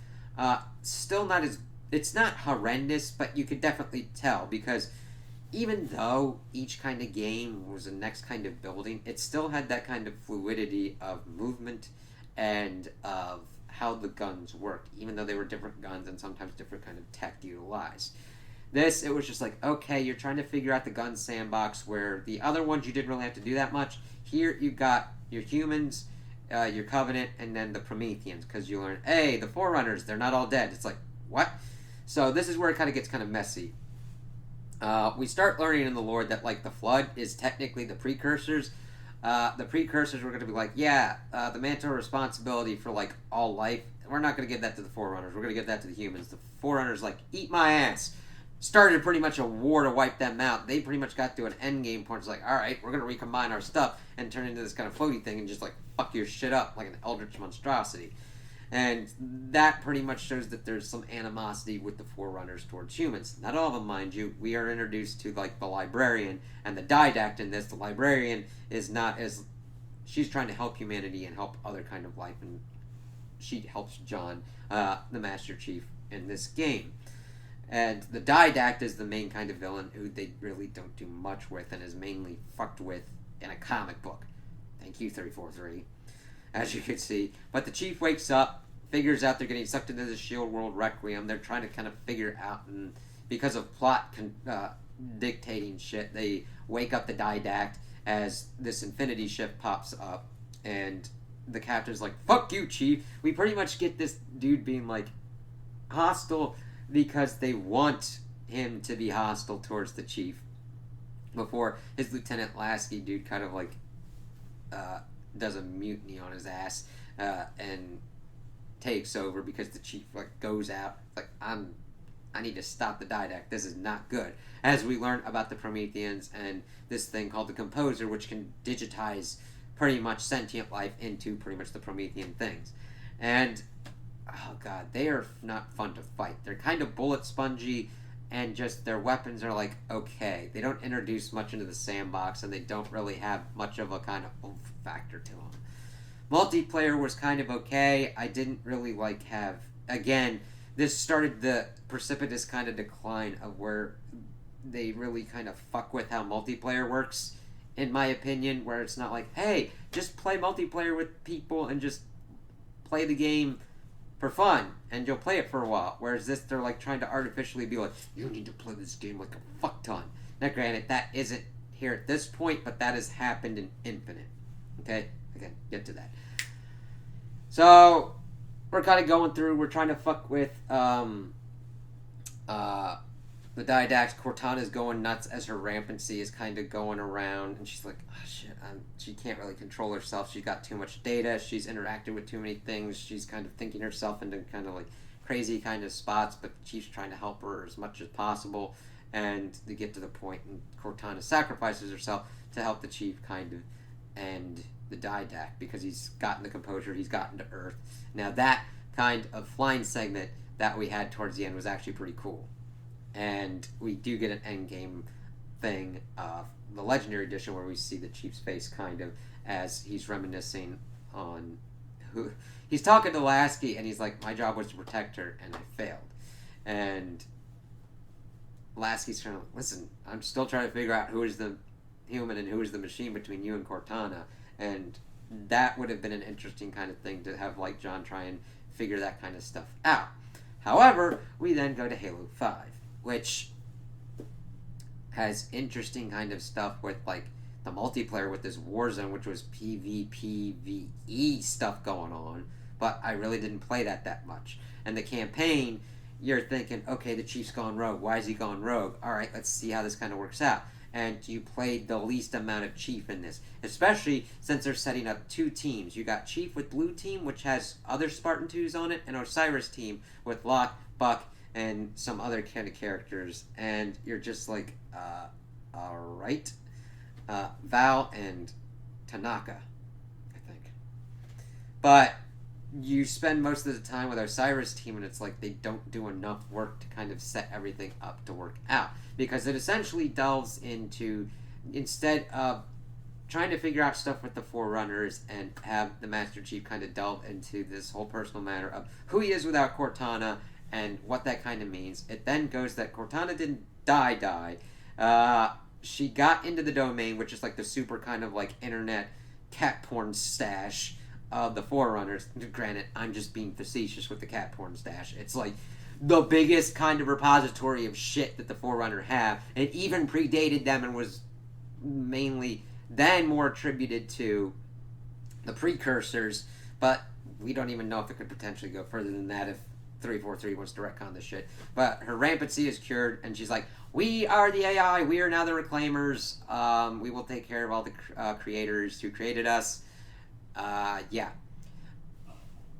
Still not as... It's not horrendous, but you could definitely tell, because even though each kind of game was a next kind of building, it still had that kind of fluidity of movement and of how the guns worked, even though they were different guns and sometimes different kind of tech utilized. This, it was just like, okay, you're trying to figure out the gun sandbox, where the other ones you didn't really have to do that much. Here you got your humans, your Covenant, and then the Prometheans, because you learn, hey, the Forerunners, they're not all dead. It's like, what? So this is where it kind of gets kind of messy. We start learning in the lore that, like, the Flood is technically the precursors. The precursors were going to be like, yeah, the mantle of responsibility for, like, all life, we're not going to give that to the Forerunners. We're going to give that to the humans. The Forerunners, like, eat my ass. Started pretty much a war to wipe them out. They pretty much got to an end game point. It's like, alright, we're going to recombine our stuff and turn into this kind of floaty thing and just, like, fuck your shit up like an eldritch monstrosity. And that pretty much shows that there's some animosity with the Forerunners towards humans. Not all of them, mind you. We are introduced to, like, the Librarian and the Didact in this. The Librarian is not as... She's trying to help humanity and help other kind of life, and she helps John, the Master Chief, in this game. And the Didact is the main kind of villain who they really don't do much with and is mainly fucked with in a comic book. Thank you, 343. As you can see. But the Chief wakes up, figures out they're getting sucked into the Shield World Requiem. They're trying to kind of figure out, and because of plot dictating shit, they wake up the Didact as this Infinity ship pops up. And the captain's like, fuck you, Chief. We pretty much get this dude being like hostile because they want him to be hostile towards the Chief, before his Lieutenant Lasky dude kind of like does a mutiny on his ass and takes over because the Chief like goes out like, I need to stop the Didact. This is not good. As we learn about the Prometheans and this thing called the Composer, which can digitize pretty much sentient life into pretty much the Promethean things. And oh god, they are not fun to fight. They're kind of bullet spongy, and just their weapons are like, okay. They don't introduce much into the sandbox, and they don't really have much of a kind of oomph factor to them. Multiplayer was kind of okay. I didn't really like have... Again, this started the precipitous kind of decline of where they really kind of fuck with how multiplayer works, in my opinion, where it's not like, hey, just play multiplayer with people and just play the game for fun, and you'll play it for a while. Whereas this, they're like trying to artificially be like, you need to play this game like a fuck ton. Now granted, that isn't here at this point, but that has happened in Infinite. Okay? Again, get to that. So, we're kind of going through, we're trying to fuck with the Didact, Cortana's going nuts as her rampancy is kind of going around, and she's like, oh shit, she can't really control herself. She's got too much data. She's interacting with too many things. She's kind of thinking herself into kind of like crazy kind of spots, but the Chief's trying to help her as much as possible. And they get to the point, and Cortana sacrifices herself to help the Chief kind of end the Didact because he's gotten the composure, he's gotten to Earth. Now that kind of flying segment that we had towards the end was actually pretty cool. And we do get an endgame thing, the Legendary Edition, where we see the Chief's face kind of as he's reminiscing on who he's talking to Lasky, and he's like, my job was to protect her, and I failed. And Lasky's trying to listen. I'm still trying to figure out who is the human and who is the machine between you and Cortana, and that would have been an interesting kind of thing to have like John try and figure that kind of stuff out. However, we then go to Halo 5, which has interesting kind of stuff with like the multiplayer with this Warzone, which was PvPvE stuff going on, but I really didn't play that much. And the campaign, you're thinking, okay, the Chief's gone rogue. Why is he gone rogue? All right, let's see how this kind of works out. And you played the least amount of Chief in this, especially since they're setting up two teams. You got Chief with Blue Team, which has other Spartan 2s on it, and Osiris Team with Locke, Buck, and some other kind of characters. And you're just like, alright. Val and Tanaka, I think. But you spend most of the time with Osiris Team, and it's like they don't do enough work to kind of set everything up to work out. Because it essentially delves into, instead of trying to figure out stuff with the Forerunners and have the Master Chief kind of delve into this whole personal matter of who he is without Cortana and what that kind of means. It then goes that Cortana didn't die. She got into the domain, which is like the super kind of like internet cat porn stash of the Forerunners. Granted, I'm just being facetious with the cat porn stash. It's like the biggest kind of repository of shit that the Forerunner have. It even predated them and was mainly then more attributed to the precursors, but we don't even know if it could potentially go further than that if 343 wants to retcon this shit. But her rampancy is cured, and she's like, we are the AI, we are now the Reclaimers, we will take care of all the creators who created us. Yeah.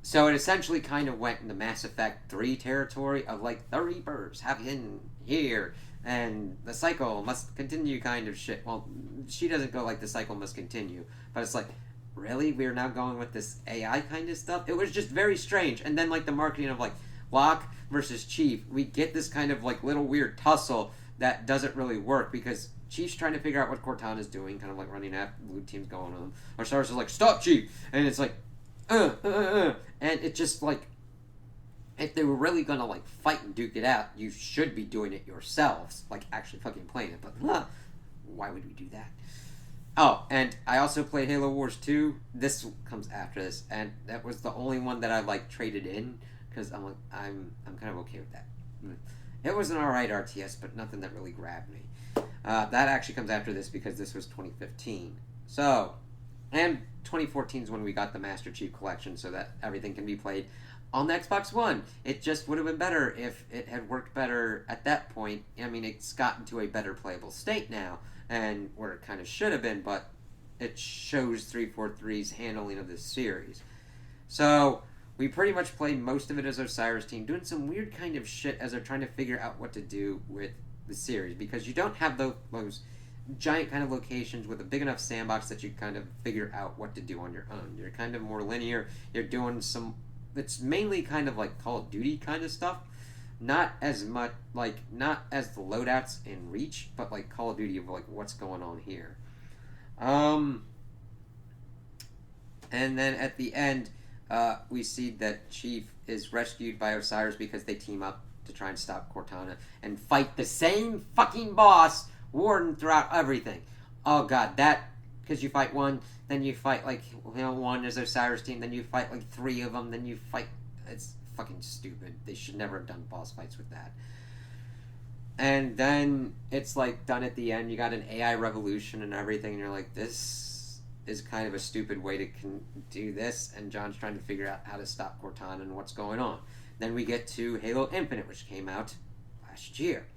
So it essentially kind of went into Mass Effect 3 territory of like, the Reapers have been here, and the cycle must continue kind of shit. Well, she doesn't go like the cycle must continue, but it's like, really? We're now going with this AI kind of stuff? It was just very strange. And then like the marketing of like, Locke versus Chief, we get this kind of like little weird tussle that doesn't really work because Chief's trying to figure out what Cortana's doing, kind of like running at Blue Team's going on. Osiris is like, stop, Chief! And it's like, and it just like, if they were really gonna like fight and duke it out, you should be doing it yourselves, like actually fucking playing it. But why would we do that? Oh, and I also played Halo Wars 2. This comes after this, and that was the only one that I like traded in because I'm like, I'm kind of okay with that. It was an alright RTS, but nothing that really grabbed me. That actually comes after this because this was 2015. So, and 2014 is when we got the Master Chief Collection so that everything can be played on the Xbox One. It just would have been better if it had worked better at that point. I mean, it's gotten to a better playable state now, and where it kind of should have been, but it shows 343's handling of this series. So, we pretty much played most of it as Osiris Team, doing some weird kind of shit as they're trying to figure out what to do with the series, because you don't have those giant kind of locations with a big enough sandbox that you kind of figure out what to do on your own. You're kind of more linear. You're doing some, it's mainly kind of like Call of Duty kind of stuff. Not as much, like, not as the loadouts in Reach, but like Call of Duty of like what's going on here. And then at the end, we see that Chief is rescued by Osiris because they team up to try and stop Cortana and fight the same fucking boss, Warden, throughout everything. Oh god, that, because you fight one, then you fight like, one is Osiris Team, then you fight like 3 of them, then you fight, it's fucking stupid. They should never have done boss fights with that. And then it's like done at the end, you got an AI revolution and everything, and you're like, this is kind of a stupid way to do this, and John's trying to figure out how to stop Cortana and what's going on. Then we get to Halo Infinite, which came out last year.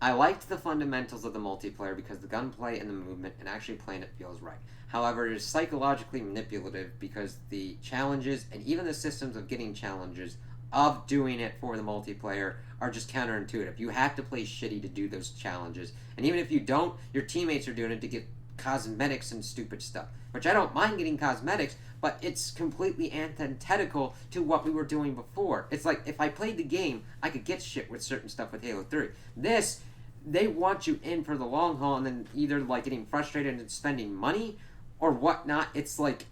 I liked the fundamentals of the multiplayer because the gunplay and the movement and actually playing it feels right. However, it is psychologically manipulative because the challenges and even the systems of getting challenges of doing it for the multiplayer are just counterintuitive. You have to play shitty to do those challenges. And even if you don't, your teammates are doing it to get cosmetics and stupid stuff. Which I don't mind getting cosmetics, but it's completely antithetical to what we were doing before. It's like, if I played the game, I could get shit with certain stuff with Halo 3. This, they want you in for the long haul and then either like getting frustrated and spending money or whatnot. It's like,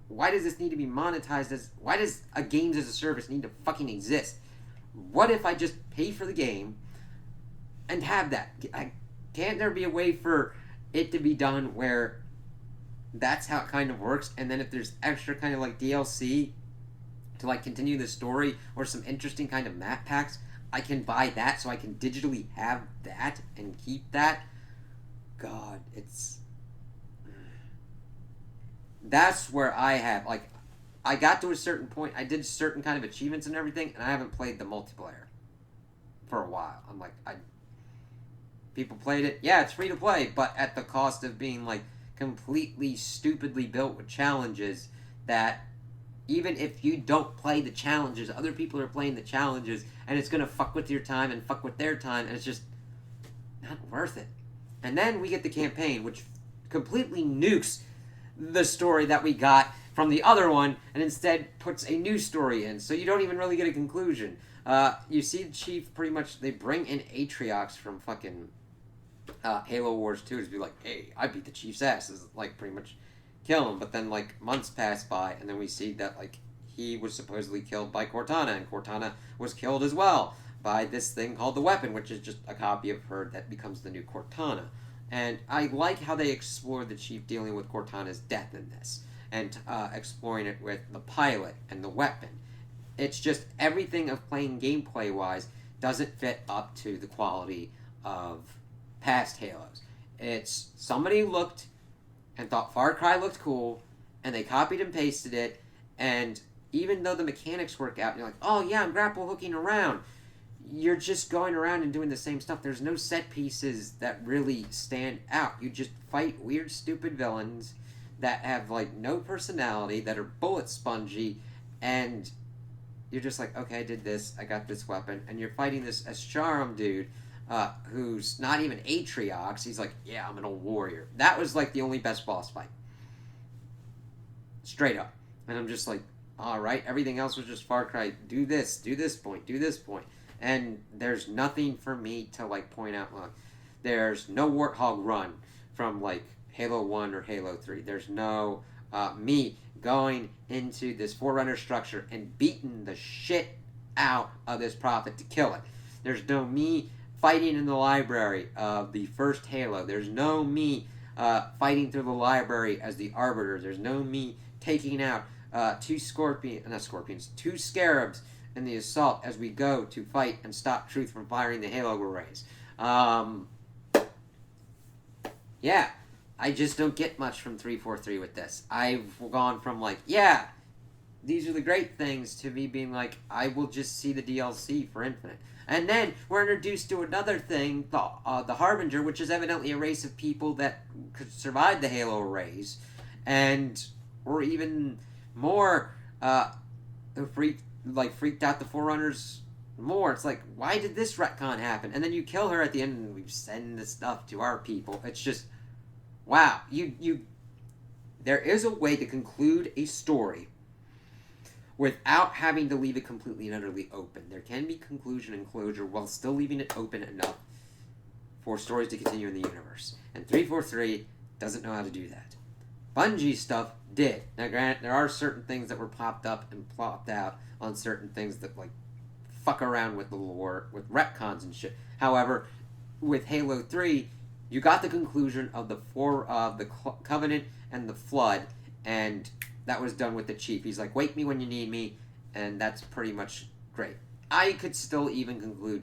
why does this need to be monetized? Why does a games as a service need to fucking exist? What if I just pay for the game and have that? Can't there be a way for it to be done where that's how it kind of works, and then if there's extra kind of like DLC to like continue the story or some interesting kind of map packs, I can buy that so I can digitally have that and keep that. God, that's where I have, like, I got to a certain point, I did certain kind of achievements and everything, and I haven't played the multiplayer for a while. I'm like, people played it, yeah, it's free to play, but at the cost of being like completely stupidly built with challenges that even if you don't play the challenges, other people are playing the challenges, and it's gonna fuck with your time and fuck with their time, and it's just not worth it. And then we get the campaign, which completely nukes the story that we got from the other one, and instead puts a new story in, so you don't even really get a conclusion. You see the Chief pretty much, they bring in Atriox from fucking Halo Wars 2 to be like, hey, I beat the Chief's ass, is like pretty much kill him. But then like months pass by, and then we see that like he was supposedly killed by Cortana, and Cortana was killed as well by this thing called the Weapon, which is just a copy of her that becomes the new Cortana. And I like how they explore the Chief dealing with Cortana's death in this, and exploring it with the pilot and the weapon. It's just everything of playing gameplay wise doesn't fit up to the quality of past Halos. It's somebody looked and thought Far Cry looked cool, and they copied and pasted it, and even though the mechanics work out, and you're like, oh yeah, I'm grapple hooking around, you're just going around and doing the same stuff. There's no set pieces that really stand out. You just fight weird, stupid villains that have like no personality, that are bullet spongy, and you're just like, okay, I did this, I got this weapon, and you're fighting this Asharum dude, who's not even Atriox. He's like, yeah, I'm an old warrior. That was like the only best boss fight. Straight up. And I'm just like, alright, everything else was just Far Cry, do this point, do this point. And there's nothing for me to like point out, look, there's no Warthog run from like Halo 1 or Halo 3. There's no me going into this Forerunner structure and beating the shit out of this Prophet to kill it. There's no me fighting in the library of the first Halo. There's no me fighting through the library as the Arbiter. There's no me taking out two Scarabs in the assault as we go to fight and stop Truth from firing the Halo arrays. Yeah, I just don't get much from 343 with this. I've gone from like, yeah, these are the great things, to me being like, I will just see the DLC for Infinite. And then we're introduced to another thing, the Harbinger, which is evidently a race of people that could survive the Halo arrays, and were even more freaked out the Forerunners more. It's like, why did this retcon happen? And then you kill her at the end, and we send the stuff to our people. It's just, wow. There is a way to conclude a story without having to leave it completely and utterly open. There can be conclusion and closure while still leaving it open enough for stories to continue in the universe. And 343 doesn't know how to do that. Bungie stuff did. Now granted, there are certain things that were popped up and plopped out on certain things that like fuck around with the lore, with retcons and shit. However, with Halo 3, you got the conclusion of the Covenant and the Flood, and that was done with the Chief. He's like, wake me when you need me, and that's pretty much great. I could still even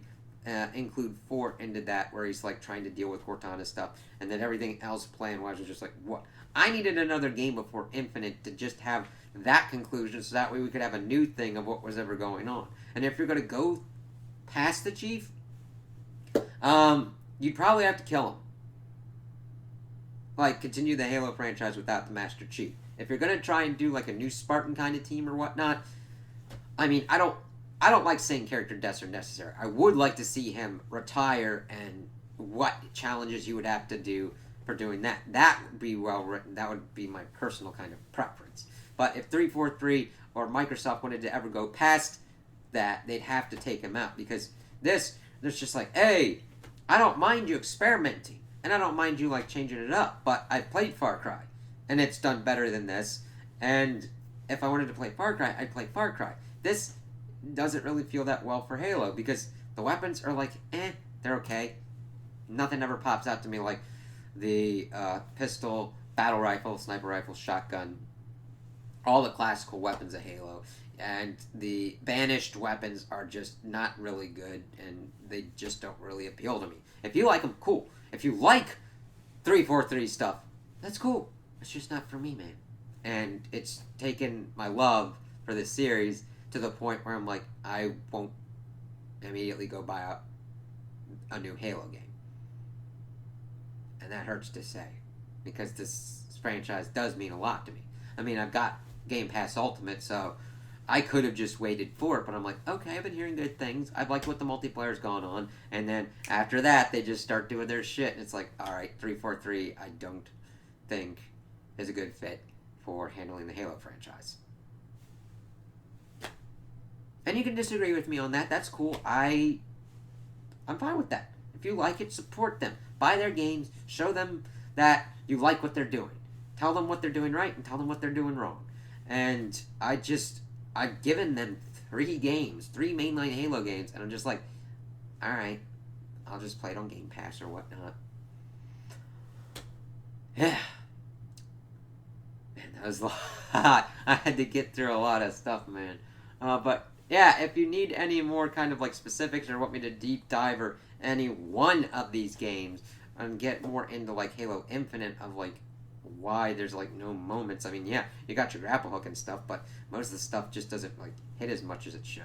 include 4 into that, where he's like trying to deal with Cortana stuff, and then everything else plan-wise was just like, what? I needed another game before Infinite to just have that conclusion, so that way we could have a new thing of what was ever going on. And if you're going to go past the Chief, you'd probably have to kill him. Like, continue the Halo franchise without the Master Chief. If you're gonna try and do like a new Spartan kind of team or whatnot, I mean, I don't like saying character deaths are necessary. I would like to see him retire and what challenges you would have to do for doing that. That would be well written. That would be my personal kind of preference. But if 343 or Microsoft wanted to ever go past that, they'd have to take him out, because there's just like, hey, I don't mind you experimenting, and I don't mind you like changing it up, but I've played Far Cry, and it's done better than this, and if I wanted to play Far Cry, I'd play Far Cry. This doesn't really feel that well for Halo, because the weapons are like, they're okay. Nothing ever pops out to me like the pistol, battle rifle, sniper rifle, shotgun, all the classical weapons of Halo. And the banished weapons are just not really good, and they just don't really appeal to me. If you like them, cool. If you like 343 stuff, that's cool. It's just not for me, man. And it's taken my love for this series to the point where I'm like, I won't immediately go buy a new Halo game. And that hurts to say, because this franchise does mean a lot to me. I mean, I've got Game Pass Ultimate, so I could have just waited for it, but I'm like, okay, I've been hearing good things. I've liked what the multiplayer's gone on, and then after that, they just start doing their shit, and it's like, alright, 343, I don't think is a good fit for handling the Halo franchise. And you can disagree with me on that. That's cool. I'm fine with that. If you like it, support them. Buy their games. Show them that you like what they're doing. Tell them what they're doing right and tell them what they're doing wrong. And I've given them 3 games, 3 mainline Halo games, and I'm just like, alright, I'll just play it on Game Pass or whatnot. Yeah. Man, that was a lot. I had to get through a lot of stuff, man. But yeah, if you need any more kind of like specifics or want me to deep dive or any one of these games and get more into like Halo Infinite of like why there's like no moments. I mean, yeah, you got your grapple hook and stuff, but most of the stuff just doesn't like hit as much as it should.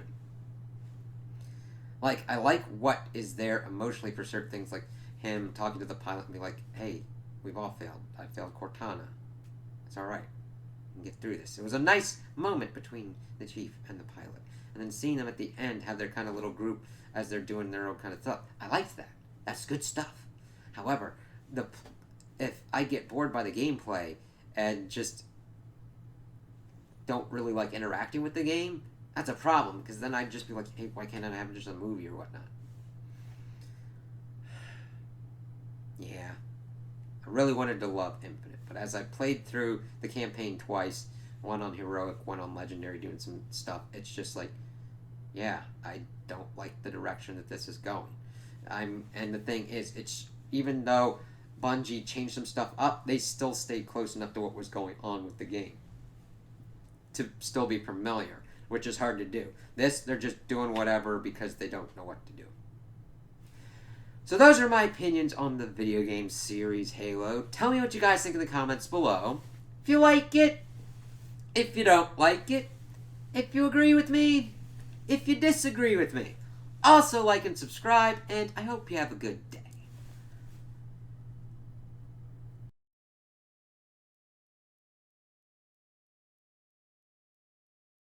Like, I like what is there emotionally for certain things, like him talking to the pilot and be like, hey, we've all failed. I failed Cortana. It's alright. We can get through this. It was a nice moment between the chief and the pilot. And then seeing them at the end have their kind of little group as they're doing their own kind of stuff. I liked that. That's good stuff. However, if I get bored by the gameplay and just don't really like interacting with the game, that's a problem, because then I'd just be like, hey, why can't I have just a movie or whatnot? Yeah. I really wanted to love Infinite, but as I played through the campaign twice, one on Heroic, one on Legendary, doing some stuff, it's just like, yeah, I don't like the direction that this is going. And the thing is, it's, even though Bungie changed some stuff up, they still stayed close enough to what was going on with the game to still be familiar, which is hard to do. This, they're just doing whatever because they don't know what to do. So those are my opinions on the video game series Halo. Tell me what you guys think in the comments below. If you like it, if you don't like it, if you agree with me, if you disagree with me. Also like and subscribe, and I hope you have a good day.